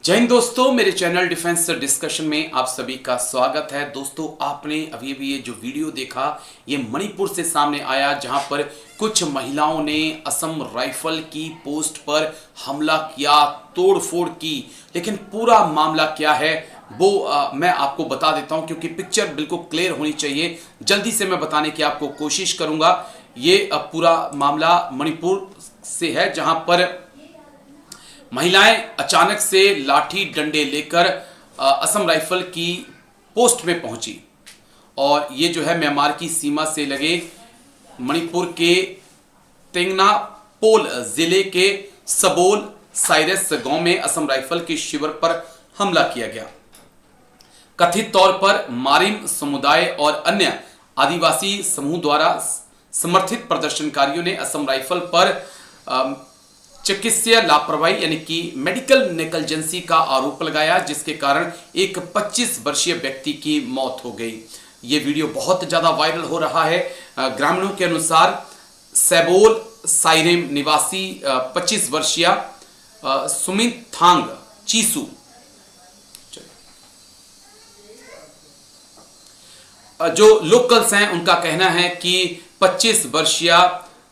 जय हिंद दोस्तों, मेरे चैनल डिफेंस डिस्कशन में आप सभी का स्वागत है। दोस्तों, आपने अभी अभी ये जो वीडियो देखा, ये मणिपुर से सामने आया, जहां पर कुछ महिलाओं ने असम राइफल की पोस्ट पर हमला किया, तोड़फोड़ की। लेकिन पूरा मामला क्या है वो मैं आपको बता देता हूं, क्योंकि पिक्चर बिल्कुल क्लियर होनी चाहिए। जल्दी से मैं बताने की आपको कोशिश करूंगा। ये पूरा मामला मणिपुर से है, जहां पर महिलाएं अचानक से लाठी डंडे लेकर असम राइफल की पोस्ट में पहुंची। और ये जो है म्यांमार की सीमा से लगे मणिपुर के तेंगनापोल जिले के सबोल साइरस गांव में असम राइफल के शिविर पर हमला किया गया। कथित तौर पर मारिम समुदाय और अन्य आदिवासी समूह द्वारा समर्थित प्रदर्शनकारियों ने असम राइफल पर चिकित्सीय लापरवाही यानी कि मेडिकल नेग्लिजेंसी का आरोप लगाया, जिसके कारण एक 25 वर्षीय व्यक्ति की मौत हो गई। ये वीडियो बहुत ज्यादा वायरल हो रहा है। ग्रामीणों के अनुसार सैबोल साइरेम निवासी 25 वर्षीय सुमित थांग चीसू जो लोकल्स हैं, उनका कहना है कि 25 वर्षीय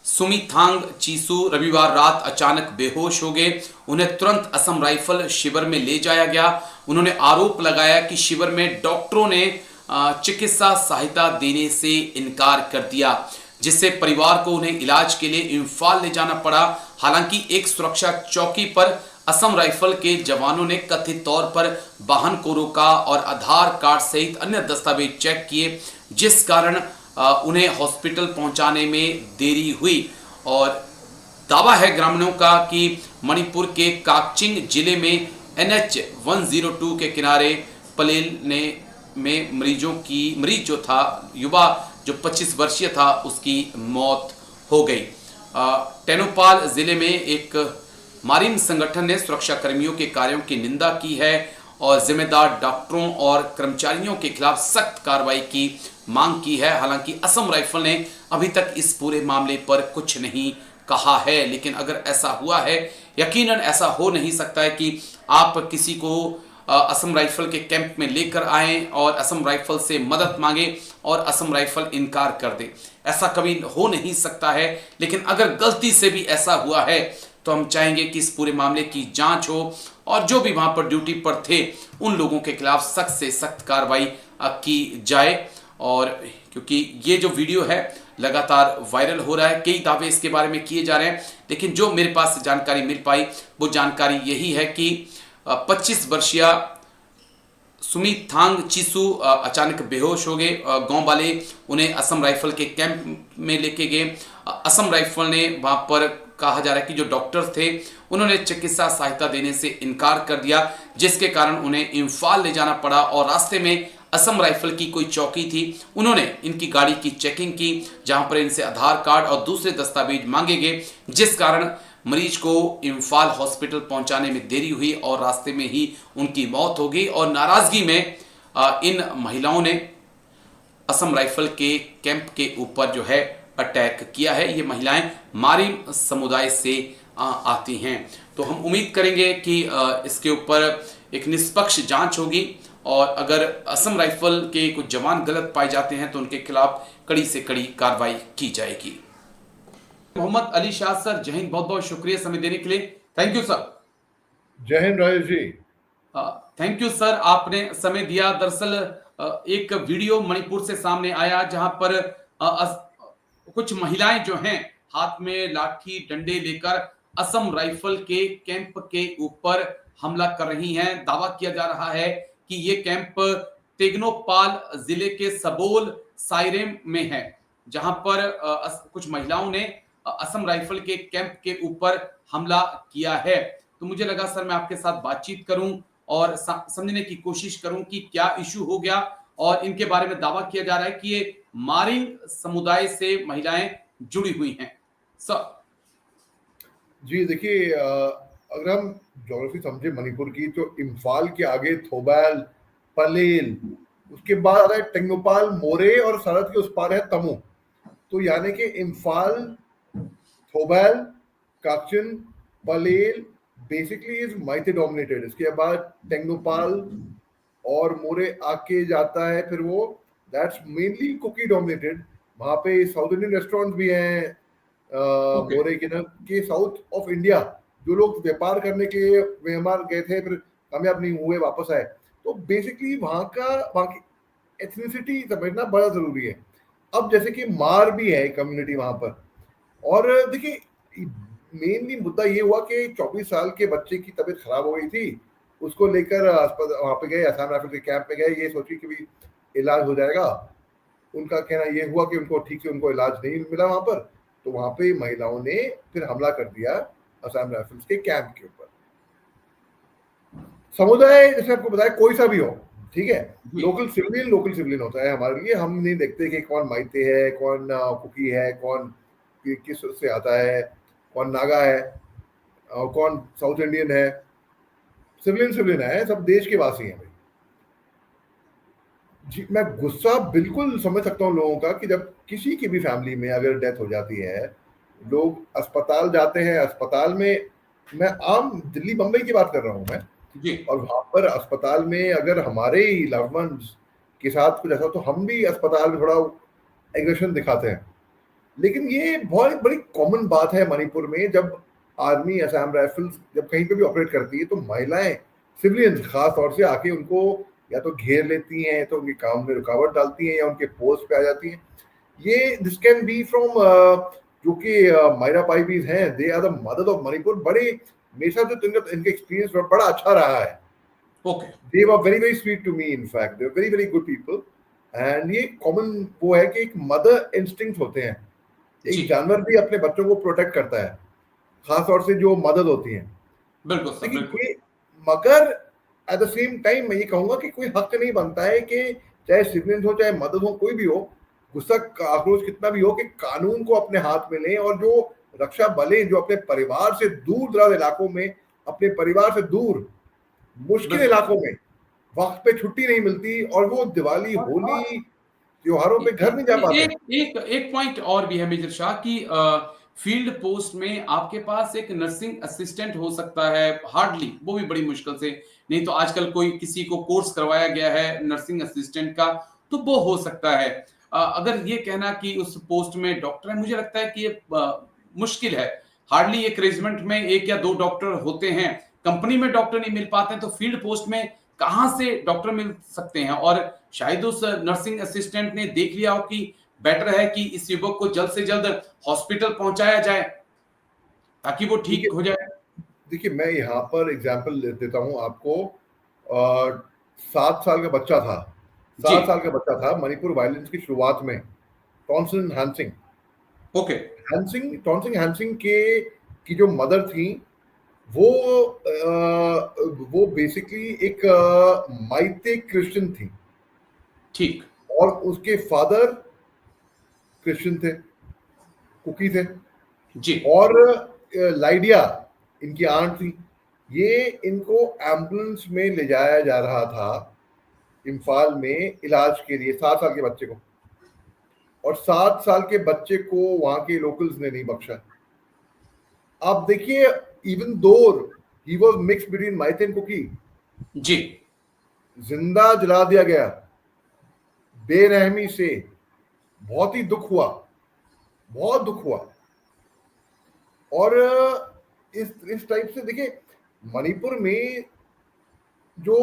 सुमिथांग चीसू रविवार रात अचानक बेहोश हो गए। उन्हें तुरंत असम राइफल शिविर में ले जाया गया। उन्होंने आरोप लगाया कि शिविर में डॉक्टरों ने चिकित्सा सहायता देने से इनकार कर दिया, जिससे परिवार को उन्हें इलाज के लिए इम्फाल ले जाना पड़ा। हालांकि एक सुरक्षा चौकी पर असम राइफल के जवानों ने कथित तौर पर वाहन को रोका और आधार कार्ड सहित अन्य दस्तावेज चेक किए, जिस कारण उन्हें हॉस्पिटल पहुंचाने में देरी हुई। और दावा है ग्रामीणों का कि मणिपुर के काकचिंग जिले में NH 102 के किनारे पलेल में मरीज जो था, युवा जो 25 वर्षीय था, उसकी मौत हो गई। टेनोपाल जिले में एक मारिम संगठन ने सुरक्षा कर्मियों के कार्यों की निंदा की है और जिम्मेदार डॉक्टरों और कर्मचारियों के खिलाफ सख्त कार्रवाई की मांग की है। हालांकि असम राइफल ने अभी तक इस पूरे मामले पर कुछ नहीं कहा है, लेकिन अगर ऐसा हुआ है, यकीनन ऐसा हो नहीं सकता है कि आप किसी को असम राइफल के कैंप में लेकर आएं और असम राइफल से मदद मांगे और असम राइफल इनकार कर दे। ऐसा कभी हो नहीं सकता है। लेकिन अगर गलती से भी ऐसा हुआ है तो हम चाहेंगे कि इस पूरे मामले की जांच हो और जो भी वहां पर ड्यूटी पर थे उन लोगों के खिलाफ सख्त से सख्त कार्रवाई की जाए। और क्योंकि ये जो वीडियो है लगातार वायरल हो रहा है, कई दावे इसके बारे में किए जा रहे हैं, लेकिन जो मेरे पास जानकारी मिल पाई वो जानकारी यही है कि 25 वर्षीय सुमित थांग चीसू अचानक बेहोश हो गए। गांव वाले उन्हें असम राइफल के कैंप में लेके गए। असम राइफल ने वहां पर कहा जा रहा है कि जो डॉक्टर थे उन्होंने चिकित्सा सहायता देने से इनकार कर दिया, जिसके कारण उन्हें इम्फाल ले जाना पड़ा। और रास्ते में असम राइफल की कोई चौकी थी, उन्होंने इनकी गाड़ी की चेकिंग की, जहां पर इनसे आधार कार्ड और दूसरे दस्तावेज मांगे गए, जिस कारण मरीज को इम्फाल हॉस्पिटल पहुंचाने में देरी हुई और रास्ते में ही उनकी मौत हो गई। और नाराजगी में इन महिलाओं ने असम राइफल के कैंप के ऊपर जो है अटैक किया है। ये महिलाएं मारिम समुदाय से आती हैं। तो हम उम्मीद करेंगे कि इसके ऊपर एक निष्पक्ष जांच होगी और अगर असम राइफल के कुछ जवान गलत पाए जाते हैं तो उनके खिलाफ कड़ी से कड़ी कार्रवाई की जाएगी। मोहम्मद अली शाह सर, जय हिंद, बहुत बहुत शुक्रिया समय देने के लिए। Thank you sir. जय Hind Rajesh ji. Thank you sir, आपने समय दिया। दरअसल एक वीडियो मणिपुर से सामने आया जहां पर कुछ महिलाएं जो हैं हाथ में लाठी डंडे लेकर असम राइफल के कैंप के ऊपर हमला कर रही हैं। दावा किया जा रहा है कि ये कैंप तेगनोपाल जिले के सबोल साइरेम में है, जहां पर कुछ महिलाओं ने असम राइफल के कैंप के ऊपर हमला किया है। तो मुझे लगा सर मैं आपके साथ बातचीत करूं और समझने की कोशिश करूं कि क्या इशू हो गया। और इनके बारे में दावा किया जा रहा है कि ये मारिंग समुदाय से महिलाएं जुड़ी हुई हैं। सर जी देखिए, अगर हम ज्योग्राफी समझे मणिपुर की तो इम्फाल के आगे थोबैल, पलेल, उसके बाद आ रहा है टेंगनोपाल, मोरे और सरहद के उस पार है तमू। तो यानी कि Imphal, थोबैल, काकचिन, Palel, basically is माइथे dominated, इसके बाद टेंगनोपाल और मोरे आके जाता है, फिर वो दैट्स मेनली कुकी डोमिनेटेड। वहाँ पे साउथ इंडियन रेस्टोरेंट भी हैं ओके। मोरे के ना, के साउथ ऑफ इंडिया जो लोग व्यापार करने के लिए म्यांमार गए थे, फिर कामयाब नहीं हुए, वापस आए। तो बेसिकली वहाँ की एथनिसिटी समझना बड़ा जरूरी है। अब जैसे कि मार भी है कम्युनिटी वहां पर, और देखिए मेनली मुद्दा ये हुआ कि 24 साल के बच्चे की तबीयत खराब हो गई थी, उसको लेकर अस्पताल वहां पे गए, असम राइफल के कैंप पे गए, ये सोची कि भी इलाज हो जाएगा। उनका कहना ये हुआ कि उनको ठीक से उनको इलाज नहीं मिला वहां पर, तो वहां पे महिलाओं ने फिर हमला कर दिया असम राइफल्स के कैंप के ऊपर। समुदाय जैसे आपको बताया कोई सा भी हो, ठीक है, जी। लोकल सिविलियन होता है हमारे लिए। हम नहीं देखते कि कौन माइते है, कौन कुकी है, कौन किस से आता है, कौन नागा है और कौन साउथ इंडियन है। सिविलियन है, सब देश के वासी हैं भाई। जी, मैं गुस्सा बिल्कुल समझ सकता हूँ लोगों का कि जब किसी की भी फैमिली में अगर डेथ हो जाती है, लोग अस्पताल जाते हैं, अस्पताल में, मैं आम दिल्ली बम्बई की बात कर रहा हूँ मैं, जी। और वहां पर अस्पताल में अगर हमारे ही लव वंस के साथ कुछ ऐसा, तो हम भी अस्पताल में थोड़ा एग्रेशन दिखाते हैं। लेकिन ये बहुत बड़ी कॉमन बात है मणिपुर में, जब आर्मी असम राइफल्स जब कहीं पे भी ऑपरेट करती है, तो महिलाएं सिविलियंस खास तौर से आके उनको या तो घेर लेती हैं, या तो उनके काम में रुकावट डालती हैं, या उनके पोस्ट पे आ जाती हैं। ये दिस कैन बी फ्रॉम जो कि मायरा पाइबीज हैं, they are the mother of Manipur. बड़े मेरे साथ जो इनका एक्सपीरियंस बड़ा अच्छा रहा है। Okay. they were very very sweet to me, in fact they were very very good people। and ये कॉमन वो है कि एक मदर इंस्टिंक्ट होते हैं, जी। एक जानवर भी अपने बच्चों को प्रोटेक्ट करता है, खास तौर से जो मदर होती हैं। बिल्कुल सर, देखिए बिल्कुल। ये, मगर एट द सेम टाइम मैं ये कहूंगा कि कोई हक नहीं बनता है कि चाहे सिविलियन हो चाहे मदद हो कोई भी हो, गुस्सा आक्रोश कितना भी हो, कि कानून को अपने हाथ में लें, और जो रक्षा बलें जो अपने परिवार से दूर दराज इलाकों में, अपने परिवार से दूर मुश्किल बिल्कुल। इलाकों में वक्त पे छुट्टी नहीं मिलती, और वो दिवाली और होली त्योहारों पे घर नहीं जा पाते। एक एक एक पॉइंट और भी है मेजर शाह की, फील्ड पोस्ट में आपके पास एक नर्सिंग असिस्टेंट हो सकता है, हार्डली, वो भी बड़ी मुश्किल से। नहीं तो आजकल कोई किसी को कोर्स करवाया गया है नर्सिंग असिस्टेंट का, तो वो हो सकता है। अगर ये कहना कि उस पोस्ट में डॉक्टर है, मुझे लगता है कि ये मुश्किल है। हार्डली एक रेजिमेंट में एक या दो डॉक्टर होते हैं, कंपनी में डॉक्टर नहीं मिल पाते हैं, तो फील्ड पोस्ट में कहां से डॉक्टर मिल सकते हैं? और शायद उस नर्सिंग असिस्टेंट ने देख लिया हो कि बेटर है कि इस युवक को जल्द से जल्द हॉस्पिटल पहुंचाया जाए ताकि वो ठीक देखिए हो जाए। देखिए मैं यहाँ पर एग्जाम्पल देता हूँ आपको। 7 साल का बच्चा था, जी। 7 साल का बच्चा था मणिपुर वायलेंस की शुरुआत में, टॉन्सन हैंसिंग। ओके। टॉन्सिंग हैंसिंग के की जो मदर थी, वो वो बेसिकली एक माइते क्रिश्चियन थी, ठीक। और उसके फादर क्रिश्चियन थे, कुकी थे। जी। और लाइडिया इनकी आंट थी। ये इनको एम्बुलेंस में ले जाया जा रहा था इम्फाल में इलाज के लिए, 7 साल के बच्चे को, और 7 साल के बच्चे को वहां के लोकल्स ने नहीं बख्शा। आप देखिए, even though he was mix between Meitei and Kuki, जी। जिंदा जला दिया गया बेरहमी से। बहुत ही दुख हुआ, बहुत दुख हुआ। और इस टाइप से देखिए, मणिपुर में जो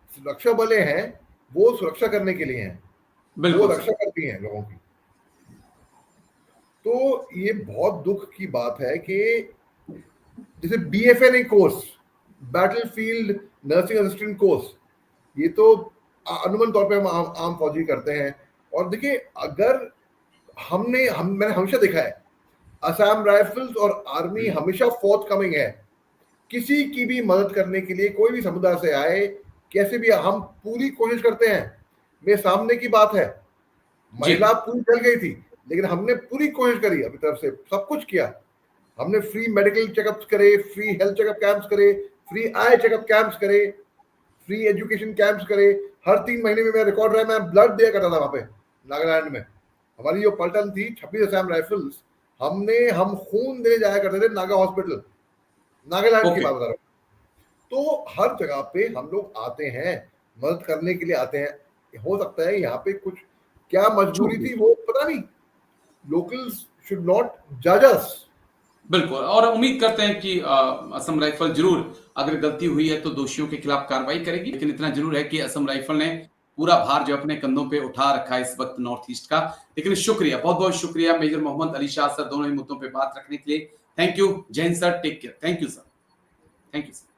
सुरक्षा बलें हैं, वो सुरक्षा करने के लिए हैं, वो बिल्कुल रक्षा सर। करती हैं लोगों की। तो ये बहुत दुख की बात है कि जैसे BFNA course, battle field nursing assistant course, ये तो अनुमान तौर पे हम आम फौजी करते हैं। और देखिए, अगर मैंने हमेशा देखा है, असम राइफल्स और आर्मी हमेशा फोर्थ कमिंग है, किसी की भी मदद करने के लिए, कोई भी समुदाय से आए, कैसे भी, हम पूरी कोशिश करते हैं। मेरे सामने की बात है, जी। महिला पूरी जल गई थी, लेकिन हमने पूरी कोशिश करी, अपनी तरफ से सब कुछ किया। हमने फ्री मेडिकल चेकअप्स करे, फ्री हेल्थ चेकअप कैंप्स करे, फ्री आई चेकअप कैंप्स करे, फ्री एजुकेशन कैंप्स करे। हर 3 महीने में मैं रिकॉर्ड रहा, मैं ब्लड दिया करता था वहां पे नागालैंड में। हमारी जो पलटन थी 26 असम राइफल्स, हम खून देने जाया करते थे नागा हॉस्पिटल। नागालैंड की ओके। बात बता रहा हूँ। तो हर जगह पे हम लोग आते हैं, मदद करने के लिए आते हैं। हो सकता है यहाँ पे कुछ क्या चूक मजबूरी गई। थी वो पता नहीं। लोकल्स शुड नॉट जज अस। बिल्कुल, और उम्मीद करते हैं कि असम राइफल जरूर अगर गलती हुई है तो दोषियों के खिलाफ कार्रवाई करेगी, लेकिन इतना जरूर है कि असम राइफल ने पूरा भार जो अपने कंधों पे उठा रखा है इस वक्त नॉर्थ ईस्ट का। लेकिन शुक्रिया, बहुत बहुत शुक्रिया मेजर मोहम्मद अली शाह सर, दोनों ही मुद्दों पे बात रखने के लिए। Thank you. जय हिंद sir, take care. Thank you sir. Thank you sir.